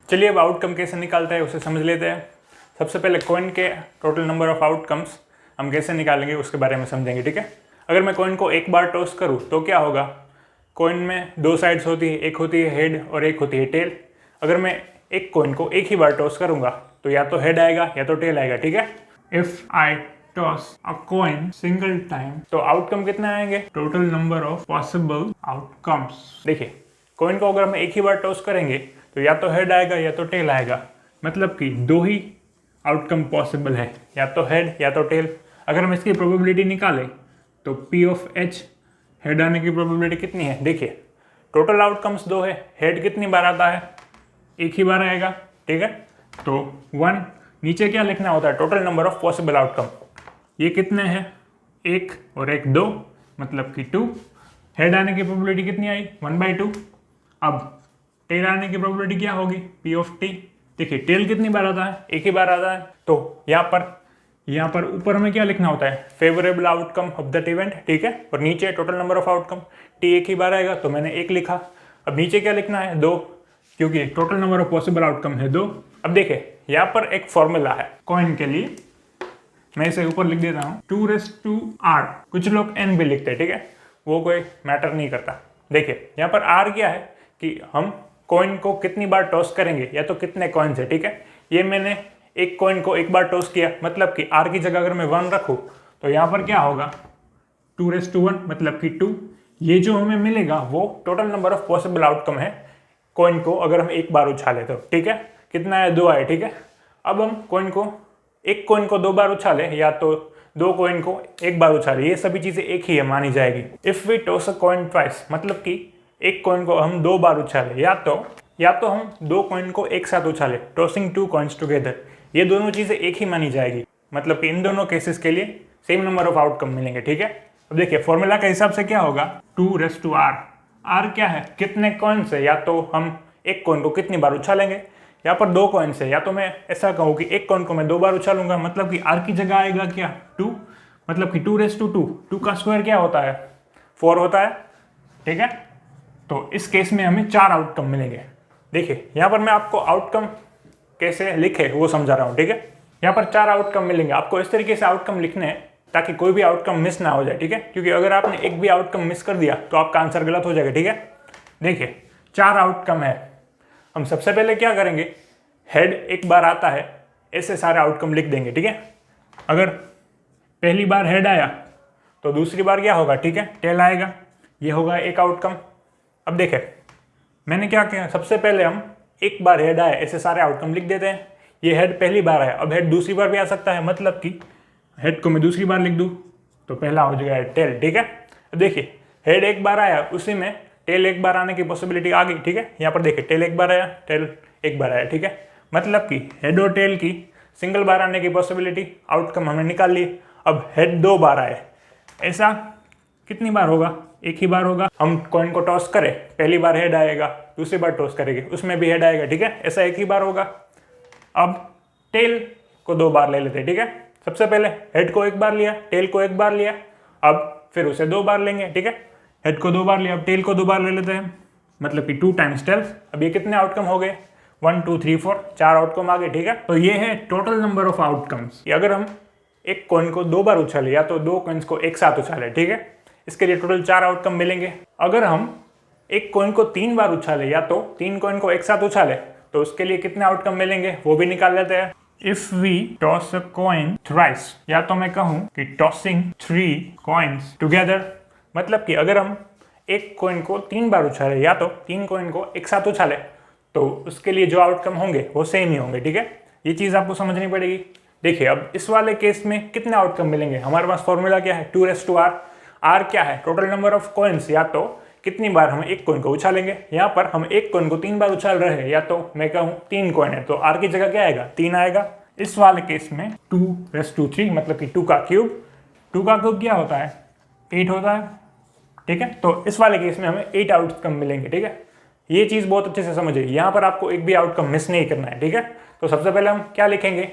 चलिए अब आउटकम कैसे निकालते हैं उसे समझ लेते हैं। सबसे पहले कॉइन के टोटल नंबर ऑफ आउटकम्स हम कैसे निकालेंगे उसके बारे में समझेंगे, ठीक है। अगर मैं कॉइन को एक बार टॉस करूँ तो क्या होगा, कॉइन में दो साइड्स होती है, एक होती है हेड और एक होती है टेल। अगर मैं एक कॉइन को एक ही बार टॉस करूँगा तो या तो हेड आएगा या तो टेल आएगा, ठीक है। If I toss a coin single time तो आउटकम कितने आएंगे, total number of possible outcomes. देखिए कॉइन को अगर हम एक ही बार टॉस करेंगे तो या तो हेड आएगा या तो टेल आएगा, मतलब कि दो ही आउटकम पॉसिबल है, या तो हेड या तो टेल। अगर हम इसकी प्रोबेबिलिटी निकालें तो P ऑफ H हेड आने की प्रोबेबिलिटी कितनी है। देखिए टोटल आउटकम्स दो है, हेड कितनी बार आता है, एक ही बार आएगा, ठीक है। तो 1 नीचे क्या लिखना होता है, total number of possible outcome. ये कितने हैं, एक और एक 2, मतलब कि 2। हेड आने की प्रोबेबिलिटी कितनी आई, 1/2। अब टेल आने की प्रोबेबिलिटी क्या होगी, P ऑफ T। देखिए टेल कितनी बार आता है, एक ही बार आता है। तो यहाँ पर ऊपर में क्या लिखना होता है, favourable outcome of that event, ठीक है। और नीचे total number of outcome, T एक ही बार आएगा तो मैंने 1 लिखा। अब नीचे क्या लिखना है, 2, क्योंकि total number of possible outcome है 2। अब देखिए यहाँ पर एक फॉर्मूला है कॉइन के लिए, मैं इसे ऊपर लिख देता हूँ, 2r। कुछ लोग n भी लिखते हैं, ठीक है, वो कोई मैटर नहीं करता। देखिए यहाँ पर r क्या है कि हम कॉइन को कितनी बार टॉस करेंगे या तो कितने कॉइन्स है, ठीक है। ये मैंने एक कॉइन को एक बार टॉस किया, मतलब कि r की जगह अगर मैं 1 रखूँ तो यहाँ पर क्या होगा, 2/1 मतलब कि 2। ये जो हमें मिलेगा वो total number of possible outcome है कॉइन को अगर हम एक बार उछाले तो, ठीक है। कितना है, 2 आए, ठीक है। अब हम एक कॉइन को 2 बार उछाले या तो 2 कॉइन को एक बार उछाले, ये सभी चीजें एक ही है मानी जाएगी। If we toss a coin twice, मतलब कि एक कॉइन को हम 2 बार उछाले या तो हम 2 कॉइन को एक साथ उछाले, टॉसिंग 2 कॉइन्स टुगेदर, ये दोनों चीजें एक ही मानी जाएगी। मतलब कि इन दोनों केसेस के लिए सेम नंबर ऑफ आउटकम मिलेंगे, ठीक है। अब देखिए फॉर्मूला के हिसाब से क्या होगा, 2r। r क्या है, कितने कॉइन से, या तो हम एक कॉइन को कितनी बार उछालेंगे। यहाँ पर 2 कॉइन से, या तो मैं ऐसा कहूँ कि एक कॉइन को मैं 2 बार उछालूंगा, मतलब कि r की जगह आएगा क्या, 2, मतलब कि 2/2। 2 का स्क्वायर क्या होता है, 4 होता है, ठीक है। तो इस केस में हमें 4 आउटकम मिलेंगे। देखिए यहाँ पर मैं आपको आउटकम कैसे लिखे वो समझा रहा हूँ, ठीक है। यहाँ पर 4 आउटकम मिलेंगे, आपको इस तरीके से आउटकम लिखने हैं ताकि कोई भी आउटकम मिस ना हो जाए, ठीक है। क्योंकि अगर आपने एक भी आउटकम मिस कर दिया तो आपका आंसर गलत हो जाएगा, ठीक है। देखिए 4 आउटकम है, हम सबसे पहले क्या करेंगे, हेड एक बार आता है, ऐसे सारे आउटकम लिख देंगे, ठीक है। अगर पहली बार हेड आया तो दूसरी बार क्या होगा, ठीक है, टेल आएगा, ये होगा एक आउटकम। अब देखें मैंने क्या किया, सबसे पहले हम एक बार हेड आए ऐसे सारे आउटकम लिख देते हैं। ये हेड पहली बार आया, अब हेड दूसरी बार भी आ सकता है, मतलब कि हेड को मैं दूसरी बार लिख दूँ तो पहला हो जाएगा टेल, ठीक है। अब देखिए हेड एक बार आया, उसी में टेल एक बार आने की पॉसिबिलिटी आ गई, ठीक है। यहाँ पर देखिए टेल एक बार आया, टेल एक बार आया, ठीक है। मतलब कि हेड और टेल की सिंगल बार आने की पॉसिबिलिटी आउटकम हमने निकाल ली। अब हेड 2 बार आए, ऐसा कितनी बार होगा, एक ही बार होगा। हम कॉइन को टॉस करें, पहली बार हेड आएगा, दूसरी बार टॉस करेंगे उसमें भी हेड आएगा, ठीक है, ऐसा एक ही बार होगा। अब टेल को 2 बार ले लेते हैं, ठीक है। सबसे पहले हेड को एक बार लिया, टेल को एक बार लिया, अब फिर उसे 2 बार लेंगे, ठीक है। हेड को 2 बार लिया, अब टेल को 2 बार ले लेते हैं, मतलब कि 2 टाइम्स टेल। अब ये कितने आउटकम हो गए, 1 2 3 4, 4 आउटकम आ गए, ठीक है। तो ये है टोटल नंबर ऑफ आउटकम्स। अगर हम एक कॉइन को 2 बार उछाले या तो 2 कॉइन्स को एक साथ उछाले, ठीक है, इसके लिए टोटल 4 आउटकम मिलेंगे। अगर हम एक कॉइन को 3 बार उछाले या तो 3 कॉइन को एक साथ उछाले तो उसके लिए कितने आउटकम मिलेंगे वो भी निकाल लेते हैं। If we toss a coin thrice, या तो मैं कहूँ कि टॉसिंग 3 कॉइन्स टुगेदर, मतलब कि अगर हम एक कॉइन को 3 बार उछाले या तो 3 कॉइन को एक साथ उछाले तो उसके लिए जो आउटकम होंगे वो सेम ही होंगे, ठीक है। ये चीज़ आपको समझनी पड़ेगी। देखिए अब इस वाले केस में कितने आउटकम मिलेंगे, हमारे पास फॉर्मूला क्या है, 2r। r क्या है, टोटल नंबर ऑफ कॉइन्स, या तो कितनी बार हम एक कॉइन को उछालेंगे। यहाँ पर हम एक कॉइन को 3 बार उछाल रहे हैं, या तो मैं कहूँ 3 कॉइन है तो r की जगह क्या आएगा, 3 आएगा। इस वाले केस में 2/3 मतलब कि 2 का क्यूब, 2 का क्यूब क्या होता है, 8 होता है, ठीक है। तो इस वाले केस में हमें 8 आउटकम मिलेंगे, ठीक है। ये चीज़ बहुत अच्छे से समझिए, यहाँ पर आपको एक भी आउटकम मिस नहीं करना है, ठीक है। तो सबसे पहले हम क्या लिखेंगे,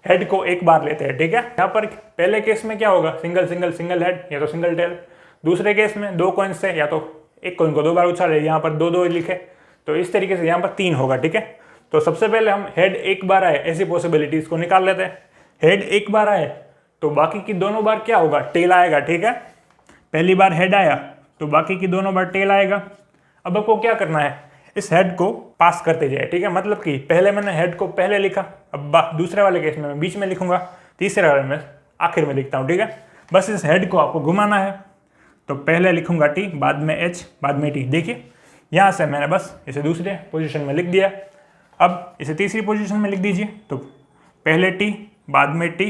हेड को एक बार लेते हैं, ठीक है। यहाँ पर पहले केस में क्या होगा, सिंगल सिंगल सिंगल हेड या तो सिंगल टेल। दूसरे केस में 2 कॉइन्स से या तो एक कॉइन को 2 बार उछाले, यहाँ पर 2 2 लिखे, तो इस तरीके से यहाँ पर 3 होगा, ठीक है। तो सबसे पहले हम हेड एक बार आए ऐसी पॉसिबिलिटीज को निकाल लेते हैं। हेड एक बार आए तो बाकी की दोनों बार क्या होगा, टेल आएगा, ठीक है। पहली बार हेड आया तो बाकी की दोनों बार टेल आएगा। अब आपको क्या करना है, इस हेड को पास करते जाए, ठीक है। मतलब कि पहले मैंने हेड को पहले लिखा, अब दूसरे वाले केस में मैं बीच में लिखूंगा, तीसरे वाले में आखिर में लिखता हूँ, ठीक है। बस इस हेड को आपको घुमाना है, तो पहले लिखूंगा टी, बाद में एच, बाद में टी। देखिए यहाँ से मैंने बस इसे दूसरे पोजीशन में लिख दिया। अब इसे तीसरी पोजीशन में लिख दीजिए, तो पहले टी, बाद में टी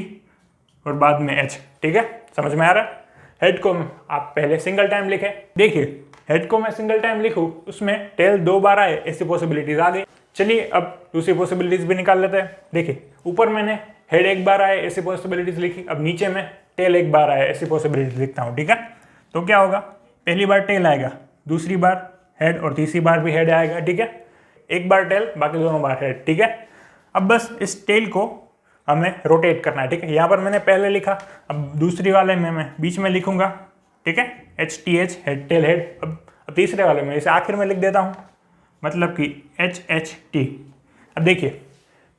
और बाद में एच, ठीक है। समझ में आ रहा है। हेड को आप पहले सिंगल टाइम लिखें। देखिए हेड को मैं सिंगल टाइम लिखूँ, उसमें टेल 2 बार आए ऐसी पॉसिबिलिटीज आ गई। चलिए अब दूसरी पॉसिबिलिटीज भी निकाल लेते हैं। देखिए ऊपर मैंने हेड एक बार आए ऐसी पॉसिबिलिटीज लिखी, अब नीचे में टेल एक बार आए ऐसी पॉसिबिलिटीज लिखता हूँ, ठीक है। तो क्या होगा, पहली बार टेल आएगा, दूसरी बार हेड और तीसरी बार भी हेड आएगा, ठीक है। एक बार टेल, बाकी दोनों बार हेड, ठीक है। अब बस इस टेल को हमें रोटेट करना है, ठीक है। यहाँ पर मैंने पहले लिखा, अब दूसरी वाले में मैं बीच में लिखूंगा, ठीक है, H T H, head tail head. अब तीसरे वाले में इसे आखिर में लिख देता हूँ, मतलब कि एच एच टी। अब देखिए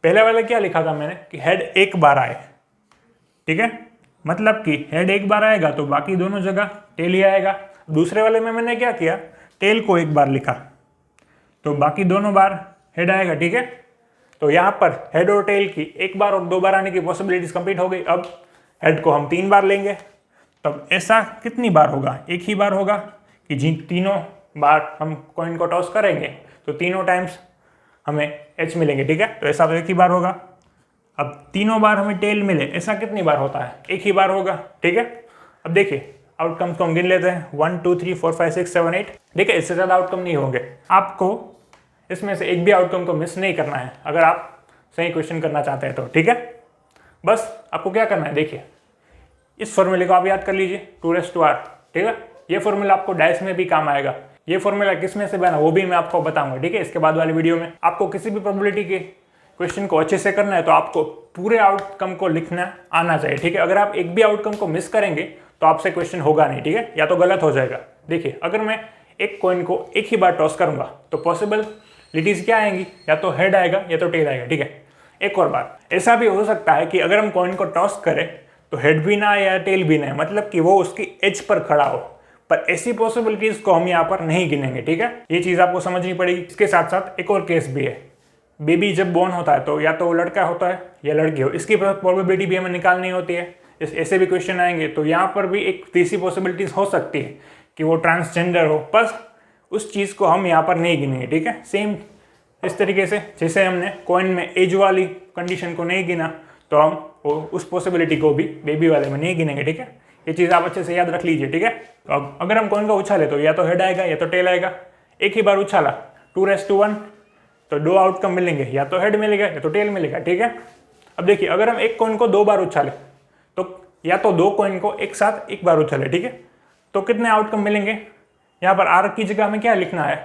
पहले वाले क्या लिखा था मैंने कि हेड एक बार आए, ठीक है, मतलब कि हेड एक बार आएगा तो बाकी दोनों जगह टेल ही आएगा। दूसरे वाले में मैंने क्या किया, टेल को एक बार लिखा तो बाकी दोनों बार हेड आएगा, ठीक है। तो यहाँ पर हेड और टेल की एक बार और 2 बार आने की पॉसिबिलिटीज कंप्लीट हो गई। अब हेड को हम 3 बार लेंगे, तब ऐसा कितनी बार होगा, एक ही बार होगा कि जिन तीनों बार हम कॉइन को टॉस करेंगे तो तीनों टाइम्स हमें एच मिलेंगे, ठीक है। तो ऐसा तो एक ही बार होगा। अब तीनों बार हमें टेल मिले, ऐसा कितनी बार होता है, एक ही बार होगा, ठीक है। अब देखिए आउटकम्स को हम गिन लेते हैं, 1 2 3 4 5 6 7 8। देखिए इससे ज़्यादा आउटकम नहीं होंगे। आपको इसमें से एक भी आउटकम को मिस नहीं करना है अगर आप सही क्वेश्चन करना चाहते हैं तो, ठीक है। बस आपको क्या करना है, देखिए इस फॉर्मूले को आप याद कर लीजिए, 2r, ठीक है। ये फॉर्मूला आपको डाइस में भी काम आएगा। ये फॉर्मूला किस में से बना वो भी मैं आपको बताऊंगा, ठीक है, इसके बाद वाली वीडियो में। आपको किसी भी प्रोबेबिलिटी के क्वेश्चन को अच्छे से करना है तो आपको पूरे आउटकम को लिखना आना चाहिए, ठीक है। अगर आप एक भी आउटकम को मिस करेंगे तो आपसे क्वेश्चन होगा नहीं, ठीक है, या तो गलत हो जाएगा। देखिए अगर मैं एक कॉइन को एक ही बार टॉस करूंगा तो पॉसिबिलिटीज क्या आएंगी, या तो हेड आएगा या तो टेल आएगा, ठीक है। एक और बात, ऐसा भी हो सकता है कि अगर हम कॉइन को टॉस करें तो हेड भी ना आए या टेल भी ना आए, मतलब कि वो उसकी एज पर खड़ा हो, पर ऐसी पॉसिबिलिटीज को हम यहाँ पर नहीं गिनेंगे, ठीक है। ये चीज़ आपको समझनी पड़ेगी। इसके साथ साथ एक और केस भी है, बेबी जब बोर्न होता है तो या तो वो लड़का होता है या लड़की हो, इसकी प्रोबेबिलिटी भी हमें निकालनी होती है। ऐसे भी क्वेश्चन आएंगे तो यहाँ पर भी एक तीसरी पॉसिबिलिटीज हो सकती है कि वो ट्रांसजेंडर हो, बस उस चीज़ को हम यहाँ पर नहीं गिनेंगे, ठीक है। सेम इस तरीके से जैसे हमने कॉइन में एज वाली कंडीशन को नहीं गिना तो हम उस पॉसिबिलिटी को भी बेबी वाले में नहीं गिनेंगे, ठीक है। ये चीज़ आप अच्छे से याद रख लीजिए, ठीक है। तो अब अगर हम कॉइन को उछाले तो या तो हेड आएगा या तो टेल आएगा। एक ही बार उछाला 2:1 तो 2 आउटकम मिलेंगे, या तो हेड मिलेगा या तो टेल मिलेगा, ठीक है। अब देखिए अगर हम एक कॉइन को 2 बार उछाले तो या तो 2 कॉइन को एक साथ एक बार उछाले, ठीक है, तो कितने आउटकम मिलेंगे। यहाँ पर आर की जगह हमें क्या लिखना है,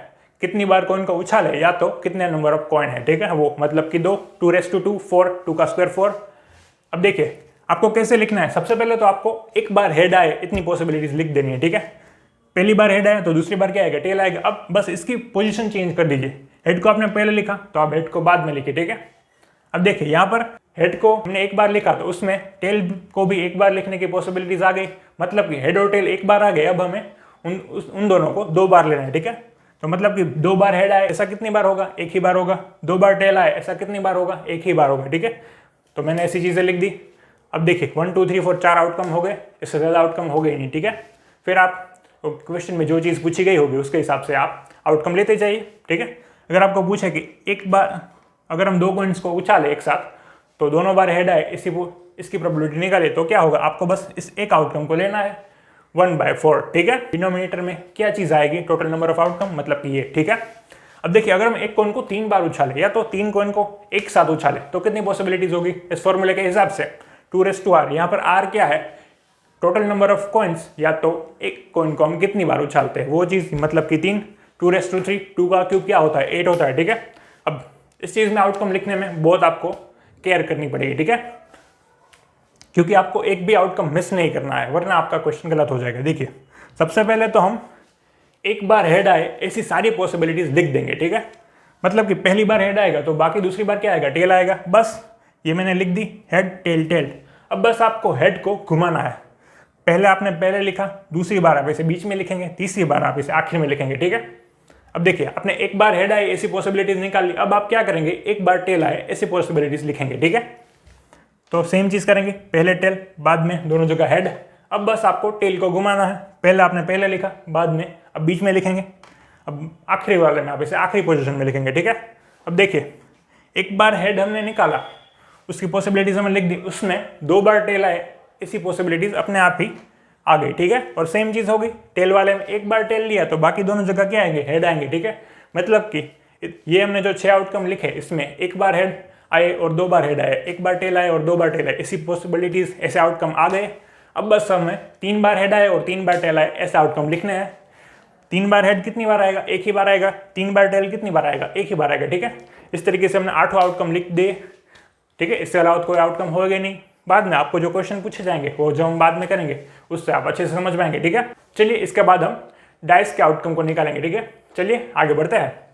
कितनी बार कॉइन को उछाले या तो कितने नंबर ऑफ कॉइन है, ठीक है, वो मतलब कि 2, 2:2, 4, 2 का स्क्वायर 4। अब देखिए आपको कैसे लिखना है, सबसे पहले तो आपको एक बार हेड आए इतनी पॉसिबिलिटीज लिख देनी है, ठीक है। पहली बार हेड आया तो दूसरी बार क्या आएगा, टेल आएगा। अब बस इसकी पोजीशन चेंज कर दीजिए, हेड को आपने पहले लिखा तो आप हेड को बाद में लिखिए, ठीक है। अब देखिए यहाँ पर हेड को हमने एक बार लिखा तो उसमें टेल को भी एक बार लिखने की पॉसिबिलिटीज आ गई, मतलब कि हेड और टेल एक बार आ गए। अब हमें उन दोनों को 2 बार लेना है, ठीक है। तो मतलब कि 2 बार हेड आए ऐसा कितनी बार होगा, एक ही बार होगा। 2 बार टेल आए ऐसा कितनी बार होगा, एक ही बार होगा, ठीक है। तो मैंने ऐसी चीज़ें लिख दी। अब देखिए 1 2 3 4 4 आउटकम हो गए, इससे ज़्यादा आउटकम हो गए नहीं, ठीक है। फिर आप क्वेश्चन में जो चीज़ पूछी गई होगी उसके हिसाब से आप आउटकम लेते जाइए, ठीक है। अगर आपको पूछे कि एक बार अगर हम 2 कॉइन्स को उछाले एक साथ तो दोनों बार हेड आए, इसकी प्रोबेबिलिटी निकाले तो क्या होगा, आपको बस इस एक आउटकम को लेना है 1/4, ठीक है। डिनोमिनेटर में क्या चीज़ आएगी, टोटल नंबर ऑफ आउटकम, मतलब कि ये, ठीक है। अब देखिए अगर हम एक कॉइन को 3 बार उछाले या तो 3 कॉइन को एक साथ उछाले तो कितनी पॉसिबिलिटीज होगी इस फॉर्मूले के हिसाब से, 2r। यहाँ पर r क्या है, टोटल नंबर ऑफ कॉइन्स, या तो एक कॉइन को हम कितनी बार उछालते हैं वो चीज़, मतलब कि 3, 2/3, 2 का क्यूब क्या होता है 8 होता है, ठीक है। अब इस चीज़ में आउटकम लिखने में बहुत आपको केयर करनी पड़ेगी, ठीक है, क्योंकि आपको एक भी आउटकम मिस नहीं करना है वरना आपका क्वेश्चन गलत हो जाएगा। देखिए सबसे पहले तो हम एक बार हेड आए ऐसी सारी पॉसिबिलिटीज लिख देंगे, ठीक है। मतलब कि पहली बार हेड आएगा तो बाकी दूसरी बार क्या आएगा, टेल आएगा। बस ये मैंने लिख दी, हेड टेल टेल। अब बस आपको हेड को घुमाना है। पहले आपने पहले लिखा, दूसरी बार आप इसे बीच में लिखेंगे, तीसरी बार आप इसे आखिर में लिखेंगे, ठीक है। अब देखिए, आपने एक बार हेड आए ऐसी पॉसिबिलिटीज निकाल ली, अब आप क्या करेंगे, एक बार टेल आए ऐसी पॉसिबिलिटीज लिखेंगे, ठीक है। तो सेम चीज़ करेंगे, पहले टेल बाद में दोनों जगह हेड। अब बस आपको टेल को घुमाना है, पहले आपने पहले लिखा, बाद में अब बीच में लिखेंगे, अब आखिरी वाले में आप इसे आखिरी पोजीशन में लिखेंगे, ठीक है। अब देखिए, एक बार हेड हमने निकाला, उसकी पॉसिबिलिटीज हमने लिख दी, उसमें 2 बार टेल आए ऐसी पॉसिबिलिटीज अपने आप ही आ गई, ठीक है। और सेम चीज़ होगी, टेल वाले में एक बार टेल लिया तो बाकी दोनों जगह क्या आएंगे, हेड आएंगे, ठीक है। मतलब कि ये हमने जो 6 आउटकम लिखे, इसमें एक बार हेड आए और 2 बार हेड आए, एक बार टेल आए और 2 बार टेल आए, ऐसी पॉसिबिलिटीज, ऐसे आउटकम आ गए। अब बस हमें 3 बार हेड आए और 3 बार टेल आए ऐसे आउटकम लिखने हैं। 3 बार हेड कितनी बार आएगा, एक ही बार आएगा। 3 बार टेल कितनी बार आएगा, एक ही बार आएगा, ठीक है। इस तरीके से हमने 8 आउटकम लिख दिए, ठीक है। इसके अलावा कोई आउटकम होगा नहीं। बाद में आपको जो क्वेश्चन पूछे जाएंगे वो जो हम बाद में करेंगे उससे आप अच्छे से समझ पाएंगे, ठीक है। चलिए, इसके बाद हम डाइस के आउटकम को निकालेंगे, ठीक है। चलिए आगे बढ़ते हैं।